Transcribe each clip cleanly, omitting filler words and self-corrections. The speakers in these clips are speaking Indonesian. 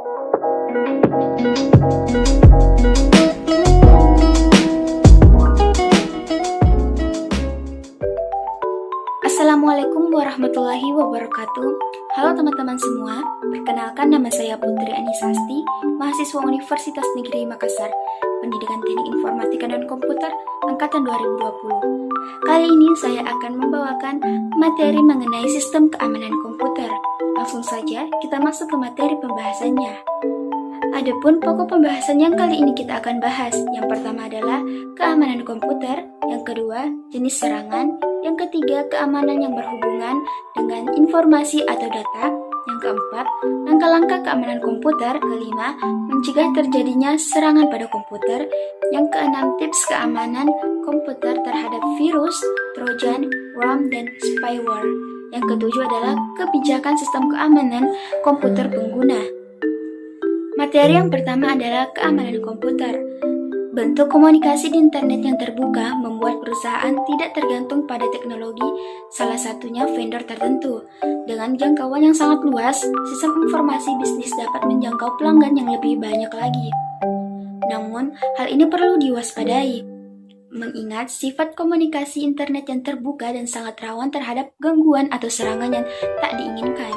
Assalamualaikum warahmatullahi wabarakatuh. Halo teman-teman semua, perkenalkan nama saya Putri Anisasti, mahasiswa Universitas Negeri Makassar, Pendidikan Teknik Informatika dan Komputer, Angkatan 2020. Kali ini saya akan membawakan materi mengenai sistem keamanan komputer. Langsung saja kita masuk ke materi pembahasannya. Adapun pokok pembahasan yang kali ini kita akan bahas, yang pertama adalah keamanan komputer, yang kedua jenis serangan, yang ketiga keamanan yang berhubungan dengan informasi atau data, yang keempat langkah-langkah keamanan komputer, kelima mencegah terjadinya serangan pada komputer, yang keenam tips keamanan komputer terhadap virus, trojan, worm, dan spyware, yang ketujuh adalah kebijakan sistem keamanan komputer pengguna. Materi yang pertama adalah keamanan komputer. Bentuk komunikasi di internet yang terbuka membuat perusahaan tidak tergantung pada teknologi, salah satunya vendor tertentu. Dengan jangkauan yang sangat luas, sistem informasi bisnis dapat menjangkau pelanggan yang lebih banyak lagi. Namun, hal ini perlu diwaspadai, mengingat sifat komunikasi internet yang terbuka dan sangat rawan terhadap gangguan atau serangan yang tak diinginkan.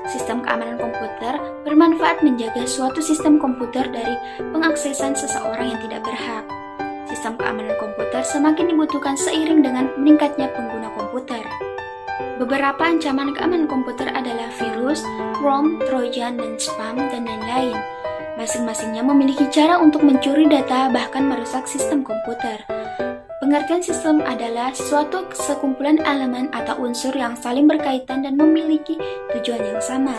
Sistem keamanan komputer bermanfaat menjaga suatu sistem komputer dari pengaksesan seseorang yang tidak berhak. Sistem keamanan komputer semakin dibutuhkan seiring dengan meningkatnya pengguna komputer. Beberapa ancaman keamanan komputer adalah virus, worm, trojan, dan spam, dan lain-lain. Masing-masingnya memiliki cara untuk mencuri data bahkan merusak sistem komputer. Pengertian sistem adalah suatu sekumpulan elemen atau unsur yang saling berkaitan dan memiliki tujuan yang sama.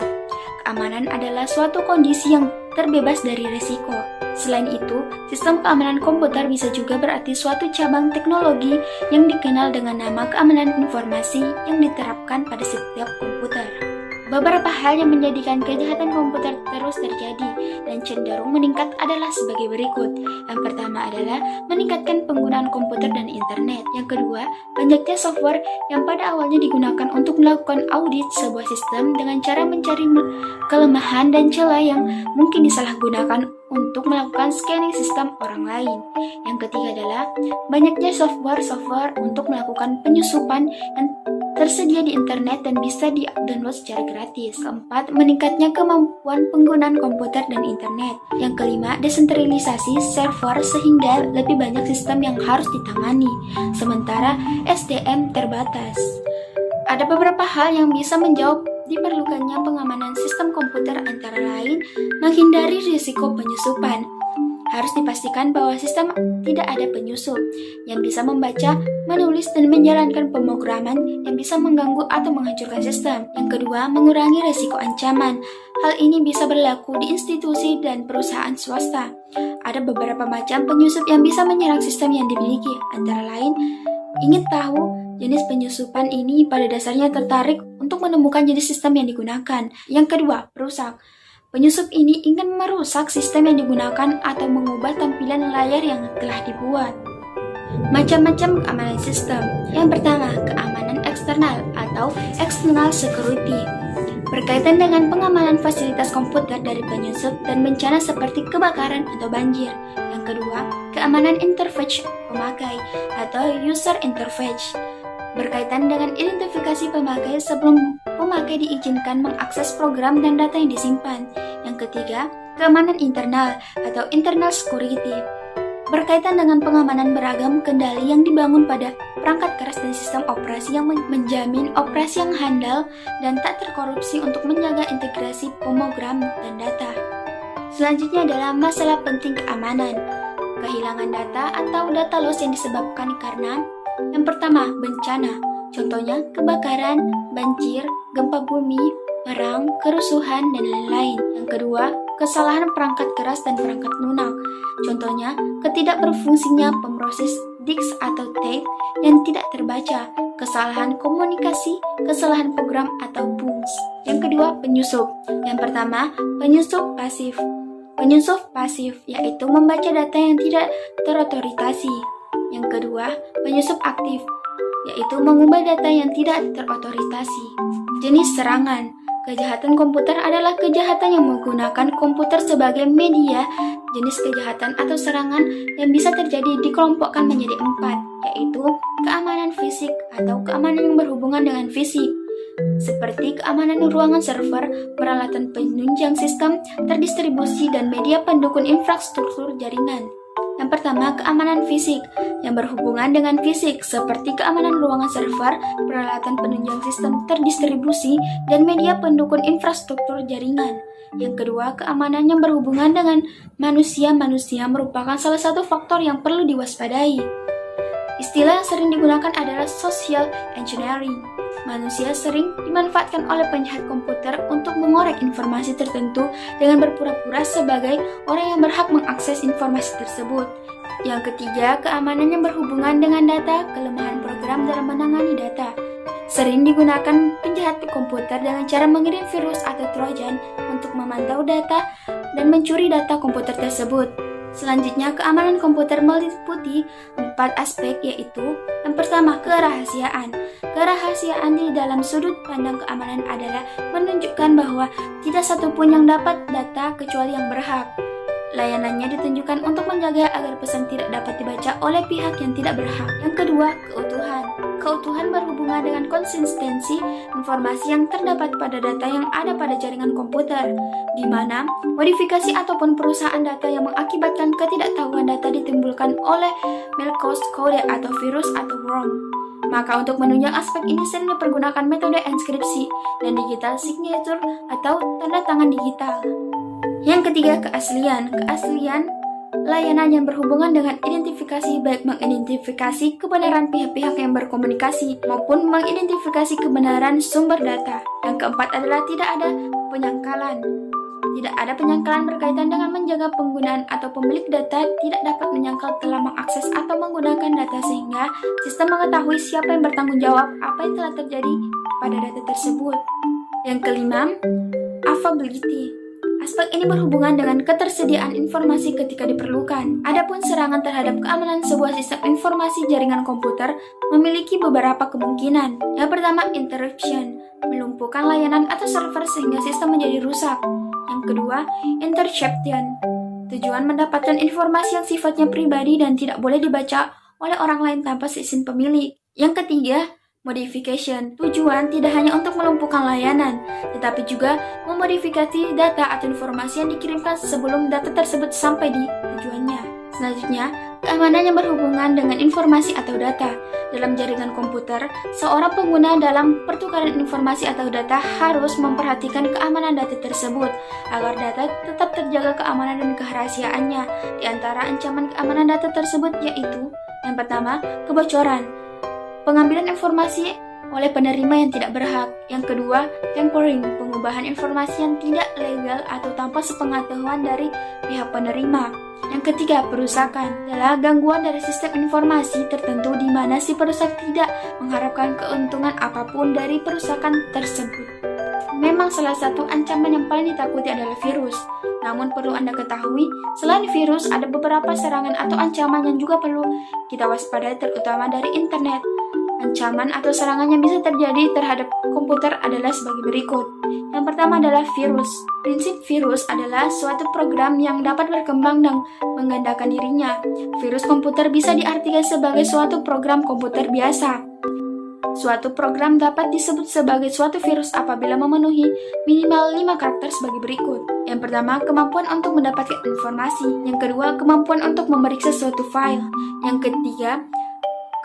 Keamanan adalah suatu kondisi yang terbebas dari risiko. Selain itu, sistem keamanan komputer bisa juga berarti suatu cabang teknologi yang dikenal dengan nama keamanan informasi yang diterapkan pada setiap komputer. Beberapa hal yang menjadikan kejahatan komputer terus terjadi dan cenderung meningkat adalah sebagai berikut. Yang pertama adalah meningkatkan penggunaan komputer dan internet. Yang kedua, banyaknya software yang pada awalnya digunakan untuk melakukan audit sebuah sistem dengan cara mencari kelemahan dan celah yang mungkin disalahgunakan untuk melakukan scanning sistem orang lain. Yang ketiga adalah banyaknya software untuk melakukan penyusupan yang tersedia di internet dan bisa di-download secara gratis. Keempat, meningkatnya kemampuan penggunaan komputer dan internet. Yang kelima, desentralisasi server sehingga lebih banyak sistem yang harus ditangani, sementara SDM terbatas. Ada beberapa hal yang bisa menjawab diperlukannya pengamanan sistem komputer, antara lain menghindari risiko penyusupan. Harus dipastikan bahwa sistem tidak ada penyusup yang bisa membaca, menulis, dan menjalankan pemrograman yang bisa mengganggu atau menghancurkan sistem. Yang kedua, mengurangi risiko ancaman. Hal ini bisa berlaku di institusi dan perusahaan swasta. Ada beberapa macam penyusup yang bisa menyerang sistem yang dimiliki, antara lain ingin tahu jenis penyusupan ini pada dasarnya tertarik untuk menemukan jenis sistem yang digunakan. Yang kedua, perusak. Penyusup ini ingin merusak sistem yang digunakan atau mengubah tampilan layar yang telah dibuat. Macam-macam keamanan sistem. Yang pertama, keamanan eksternal atau external security. Berkaitan dengan pengamanan fasilitas komputer dari penyusup dan bencana seperti kebakaran atau banjir. Yang kedua, keamanan interface pemakai atau user interface. Berkaitan dengan identifikasi pemakai sebelum pemakai diizinkan mengakses program dan data yang disimpan. Yang ketiga, keamanan internal atau internal security. Berkaitan dengan pengamanan beragam kendali yang dibangun pada perangkat keras dan sistem operasi yang menjamin operasi yang handal dan tak terkorupsi untuk menjaga integrasi pemrogram dan data. Selanjutnya adalah masalah penting keamanan. Kehilangan data atau data loss yang disebabkan karena yang pertama, bencana. Contohnya, kebakaran, banjir, gempa bumi, perang, kerusuhan, dan lain-lain. Yang kedua, kesalahan perangkat keras dan perangkat lunak. Contohnya, ketidakberfungsinya pemroses disk atau tape yang tidak terbaca, kesalahan komunikasi, kesalahan program atau bugs. Yang kedua, penyusup. Yang pertama, penyusup pasif. Penyusup pasif yaitu membaca data yang tidak terotorisasi. Yang kedua, penyusup aktif, yaitu mengubah data yang tidak terotorisasi. Jenis serangan. Kejahatan komputer adalah kejahatan yang menggunakan komputer sebagai media. Jenis kejahatan atau serangan yang bisa terjadi dikelompokkan menjadi 4, yaitu keamanan fisik atau keamanan yang berhubungan dengan fisik, seperti keamanan ruangan server, peralatan penunjang sistem, terdistribusi, dan media pendukung infrastruktur jaringan. Yang pertama, keamanan fisik yang berhubungan dengan fisik, seperti keamanan ruangan server, peralatan penunjang sistem terdistribusi, dan media pendukung infrastruktur jaringan. Yang kedua, keamanan yang berhubungan dengan manusia. Manusia merupakan salah satu faktor yang perlu diwaspadai. Istilah yang sering digunakan adalah social engineering. Manusia sering dimanfaatkan oleh penjahat komputer untuk mengorek informasi tertentu dengan berpura-pura sebagai orang yang berhak mengakses informasi tersebut. Yang ketiga, keamanan yang berhubungan dengan data, kelemahan program dalam menangani data. Sering digunakan penjahat komputer dengan cara mengirim virus atau trojan untuk memantau data dan mencuri data komputer tersebut. Selanjutnya, keamanan komputer meliputi 4 aspek, yaitu yang pertama, kerahasiaan. Kerahasiaan di dalam sudut pandang keamanan adalah menunjukkan bahwa tidak satupun yang dapat data kecuali yang berhak. Layanannya ditunjukkan untuk menjaga agar pesan tidak dapat dibaca oleh pihak yang tidak berhak. Yang kedua, keutuhan. Keutuhan berhubungan dengan konsistensi informasi yang terdapat pada data yang ada pada jaringan komputer, di mana modifikasi ataupun perusahaan data yang mengakibatkan ketidaktahuan data ditimbulkan oleh malicious code atau virus atau worm. Maka untuk menunjang aspek ini sering dipergunakan metode enkripsi dan digital signature atau tanda tangan digital. Yang ketiga, keaslian. Keaslian layanan yang berhubungan dengan identifikasi, baik mengidentifikasi kebenaran pihak-pihak yang berkomunikasi maupun mengidentifikasi kebenaran sumber data. Yang keempat adalah tidak ada penyangkalan. Tidak ada penyangkalan berkaitan dengan menjaga penggunaan atau pemilik data tidak dapat menyangkal telah mengakses atau menggunakan data sehingga sistem mengetahui siapa yang bertanggung jawab apa yang telah terjadi pada data tersebut. Yang kelima, availability. Aspek ini berhubungan dengan ketersediaan informasi ketika diperlukan. Adapun serangan terhadap keamanan sebuah sistem informasi jaringan komputer memiliki beberapa kemungkinan. Yang pertama, interruption, melumpuhkan layanan atau server sehingga sistem menjadi rusak. Yang kedua, interception, tujuan mendapatkan informasi yang sifatnya pribadi dan tidak boleh dibaca oleh orang lain tanpa seizin pemilik. Yang ketiga, modification, tujuan tidak hanya untuk melumpuhkan layanan, tetapi juga memodifikasi data atau informasi yang dikirimkan sebelum data tersebut sampai di tujuannya. Selanjutnya, keamanan yang berhubungan dengan informasi atau data. Dalam jaringan komputer, seorang pengguna dalam pertukaran informasi atau data harus memperhatikan keamanan data tersebut agar data tetap terjaga keamanan dan kerahasiaannya. Di antara ancaman keamanan data tersebut yaitu yang pertama, kebocoran, pengambilan informasi oleh penerima yang tidak berhak. Yang kedua, tampering, pengubahan informasi yang tidak legal atau tanpa sepengetahuan dari pihak penerima. Yang ketiga, perusakan, adalah gangguan dari sistem informasi tertentu di mana si perusak tidak mengharapkan keuntungan apapun dari perusakan tersebut. Memang salah satu ancaman yang paling ditakuti adalah virus. Namun perlu Anda ketahui, selain virus ada beberapa serangan atau ancaman yang juga perlu kita waspadai, terutama dari internet. Ancaman atau serangan yang bisa terjadi terhadap komputer adalah sebagai berikut. Yang pertama adalah virus. Prinsip virus adalah suatu program yang dapat berkembang dan menggandakan dirinya. Virus komputer bisa diartikan sebagai suatu program komputer biasa. Suatu program dapat disebut sebagai suatu virus apabila memenuhi minimal 5 karakter sebagai berikut. Yang pertama, kemampuan untuk mendapatkan informasi. Yang kedua, kemampuan untuk memeriksa suatu file. Yang ketiga,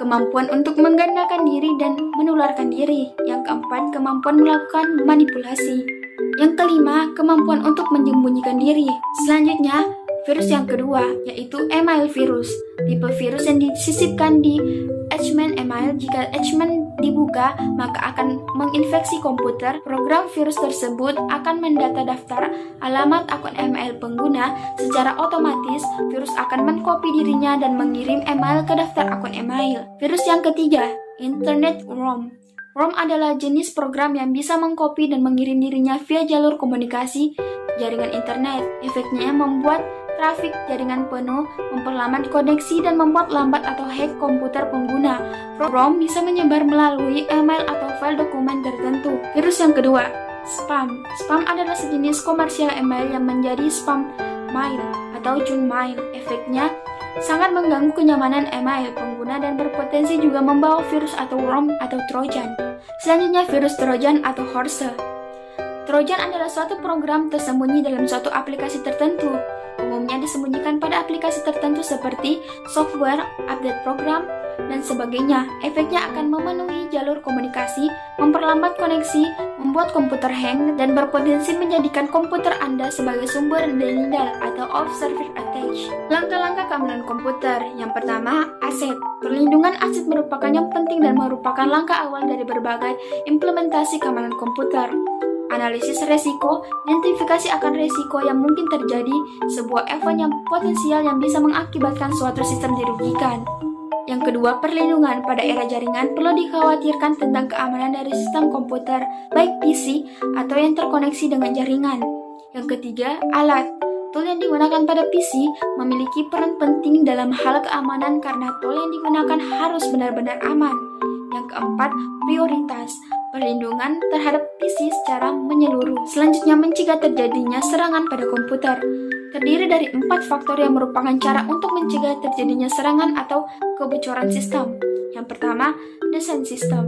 kemampuan untuk menggandakan diri dan menularkan diri. Yang keempat, kemampuan melakukan manipulasi. Yang kelima, kemampuan untuk menyembunyikan diri. Selanjutnya, virus yang kedua, yaitu email virus. Tipe virus yang disisipkan di attachment email. Jika attachment dibuka, maka akan menginfeksi komputer. Program virus tersebut akan mendata daftar alamat akun email pengguna. Secara otomatis, virus akan mengcopy dirinya dan mengirim email ke daftar akun email. Virus yang ketiga, Internet Worm. Worm adalah jenis program yang bisa mengcopy dan mengirim dirinya via jalur komunikasi jaringan internet. Efeknya membuat trafik jaringan penuh, memperlambat koneksi, dan membuat lambat atau hack komputer pengguna. Worm bisa menyebar melalui email atau file dokumen tertentu. Virus yang kedua, Spam. Spam adalah sejenis komersial email yang menjadi spam mail atau junk mail. Efeknya sangat mengganggu kenyamanan email pengguna dan berpotensi juga membawa virus atau worm atau trojan. Selanjutnya, virus trojan atau horse. Trojan adalah suatu program tersembunyi dalam suatu aplikasi tertentu. Umumnya disembunyikan pada aplikasi tertentu seperti software, update program, dan sebagainya. Efeknya akan memenuhi jalur komunikasi, memperlambat koneksi, membuat komputer hang, dan berpotensi menjadikan komputer Anda sebagai sumber denial atau off-service attack. Langkah-langkah keamanan komputer. Yang pertama, aset. Perlindungan aset merupakan yang penting dan merupakan langkah awal dari berbagai implementasi keamanan komputer. Analisis resiko, identifikasi akan resiko yang mungkin terjadi, sebuah event yang potensial yang bisa mengakibatkan suatu sistem dirugikan. Yang kedua, perlindungan. Pada era jaringan, perlu dikhawatirkan tentang keamanan dari sistem komputer, baik PC atau yang terkoneksi dengan jaringan. Yang ketiga, alat. Tool yang digunakan pada PC memiliki peran penting dalam hal keamanan karena tool yang digunakan harus benar-benar aman. Yang keempat, prioritas. Perlindungan terhadap PC secara menyeluruh. Selanjutnya, mencegah terjadinya serangan pada komputer. Terdiri dari 4 faktor yang merupakan cara untuk mencegah terjadinya serangan atau kebocoran sistem. Yang pertama, desain sistem.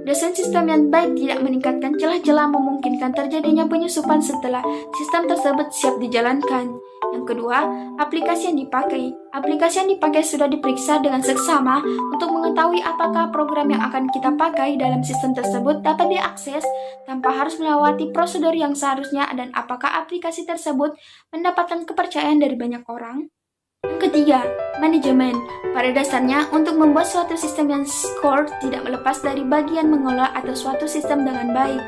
Desain sistem yang baik tidak meningkatkan celah-celah memungkinkan terjadinya penyusupan setelah sistem tersebut siap dijalankan. Yang kedua, aplikasi yang dipakai. Aplikasi yang dipakai sudah diperiksa dengan seksama untuk mengetahui apakah program yang akan kita pakai dalam sistem tersebut dapat diakses tanpa harus melewati prosedur yang seharusnya dan apakah aplikasi tersebut mendapatkan kepercayaan dari banyak orang. Yang ketiga, manajemen. Pada dasarnya, untuk membuat suatu sistem yang secure tidak melepas dari bagian mengelola atau suatu sistem dengan baik.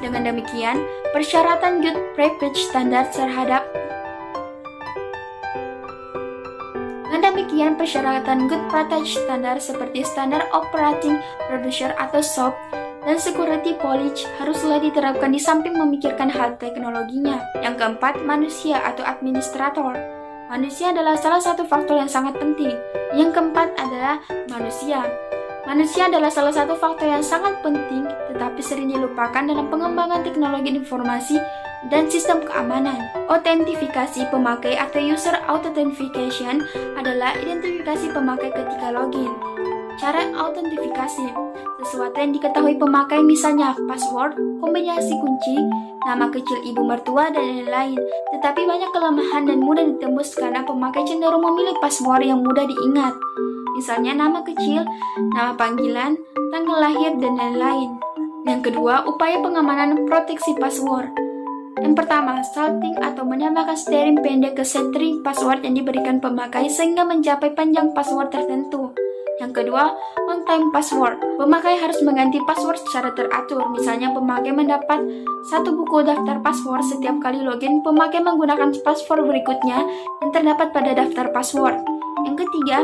Dengan demikian, persyaratan Good Prepackage Standard terhadap persyaratan Good Prepackage Standard seperti Standard Operating Procedure atau SOP dan Security Policy haruslah diterapkan di samping memikirkan hal teknologinya. Yang keempat, manusia atau administrator. Manusia adalah salah satu faktor yang sangat penting. Yang keempat adalah manusia. Manusia adalah salah satu faktor yang sangat penting tetapi sering dilupakan dalam pengembangan teknologi informasi dan sistem keamanan. Autentifikasi pemakai atau user authentication adalah identifikasi pemakai ketika login. Cara autentifikasi, sesuatu yang diketahui pemakai misalnya password, kombinasi kunci, nama kecil ibu mertua, dan lain-lain. Tetapi banyak kelemahan dan mudah ditembus karena pemakai cenderung memilih password yang mudah diingat. Misalnya nama kecil, nama panggilan, tanggal lahir, dan lain-lain. Yang kedua, upaya pengamanan proteksi password. Yang pertama, salting atau menambahkan string pendek ke string password yang diberikan pemakai sehingga mencapai panjang password tertentu. Yang kedua, on-time password. Pemakai harus mengganti password secara teratur. Misalnya, pemakai mendapat satu buku daftar password setiap kali login. Pemakai menggunakan password berikutnya yang terdapat pada daftar password. Yang ketiga,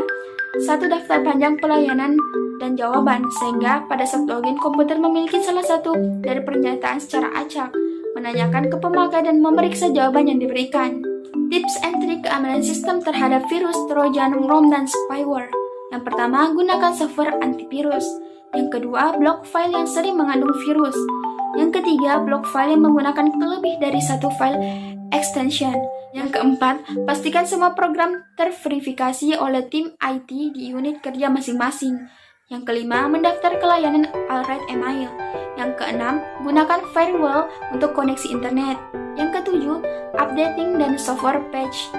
satu daftar panjang pelayanan dan jawaban, sehingga pada saat login komputer memiliki salah satu dari pernyataan secara acak, menanyakan ke pemakai dan memeriksa jawaban yang diberikan. Tips and trik keamanan sistem terhadap virus, trojan, worm, dan spyware. Yang pertama, gunakan software antivirus. Yang kedua, blok file yang sering mengandung virus. Yang ketiga, blok file yang menggunakan lebih dari satu file extension. Yang keempat, pastikan semua program terverifikasi oleh tim IT di unit kerja masing-masing. Yang kelima, mendaftar ke layanan Alright Email. Yang keenam, gunakan firewall untuk koneksi internet. Yang ketujuh, updating dan software patch.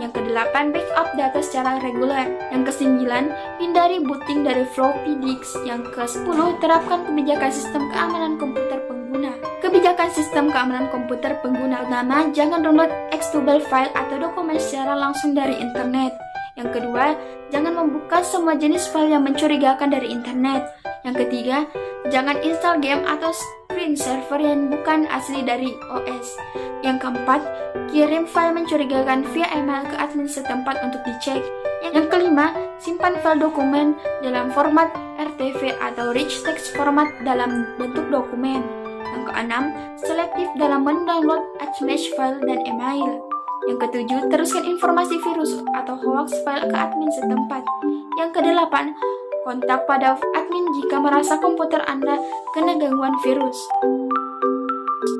Yang kedelapan, backup data secara reguler. Yang kesembilan, hindari booting dari floppy disk. Yang kesepuluh, terapkan kebijakan sistem keamanan komputer pengguna. Kebijakan sistem keamanan komputer pengguna utama, jangan download executable file atau dokumen secara langsung dari internet. Yang kedua, jangan membuka semua jenis file yang mencurigakan dari internet. Yang ketiga, jangan install game atau screen server yang bukan asli dari OS. Yang keempat, kirim file mencurigakan via email ke admin setempat untuk dicek. Yang kelima, simpan file dokumen dalam format RTV atau rich text format dalam bentuk dokumen. Yang keenam, selektif dalam mendownload image file dan email. Yang ketujuh, teruskan informasi virus atau hoax file ke admin setempat. Yang kedelapan, kontak pada admin jika merasa komputer Anda kena gangguan virus.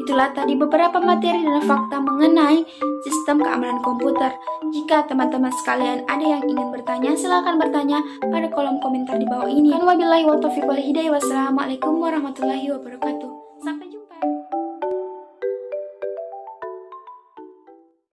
Itulah tadi beberapa materi dan fakta mengenai sistem keamanan komputer. Jika teman-teman sekalian ada yang ingin bertanya, silakan bertanya pada kolom komentar di bawah ini. Wabillahi wa taufiq wal hidayah. Wassalamualaikum warahmatullahi wabarakatuh.